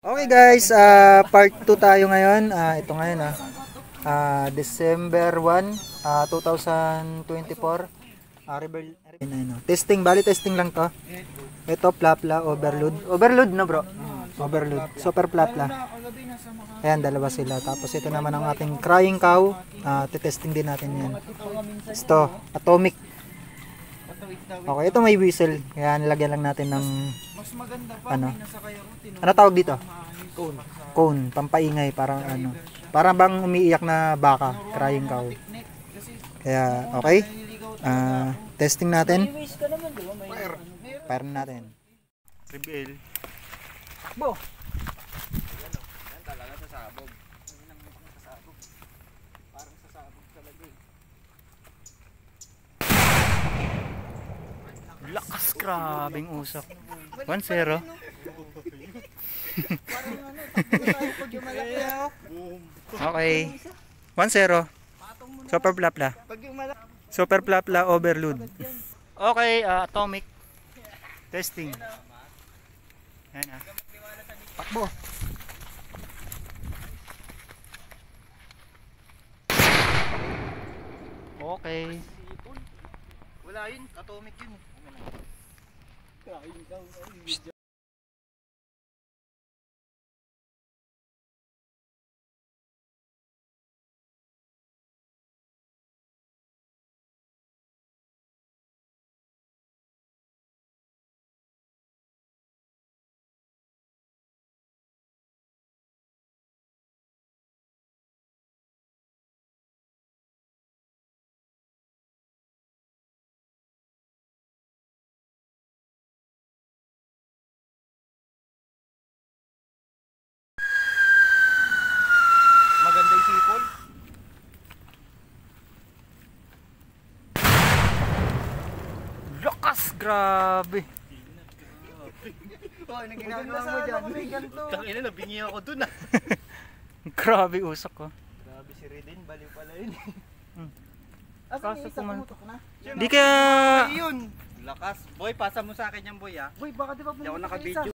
Okay guys, part 2 tayo ngayon. Ito ngayon December 1, 2024. Testing, bali testing lang to. Ito Plapla overload. Overload na bro. Overload. Super Plapla. Ayan, dalawa sila. Tapos ito naman ang ating crying cow. Testing din natin yan. Ito, atomic. Okay, ito may whistle. Kaya nilagyan lang natin ng ano tawag dito? Cone. Cone, pampaingay, parang ano. Parang bang umiiyak na baka, crying cow. Kaya okay. Testing natin. Fire natin. Reveal. Takbo. Yan talaga sasabog. Parang sasabog talaga eh. Lakas, grabing usok. 1-0. Parang ano, takbo tayo pag yung malaki. Okay. 1-0. Super Plapla. Super Plapla overload. Okay, atomic. Testing. Ayan Takbo. Okay. Wala yun, atomic yun. Maganda yung sipol. Lakas, grabe. Oh, anong ginagawa mo dyan? Tangina, nabingi ako dun ah. Grabe usok ko. Grabe si Redin, baliw pala yun. Kaso pumutok na. Di kaya Ayun. Lakas. Boy, pasa mo sa akin yan boy ah. Boy, baka di ba Hindi ako naka-video.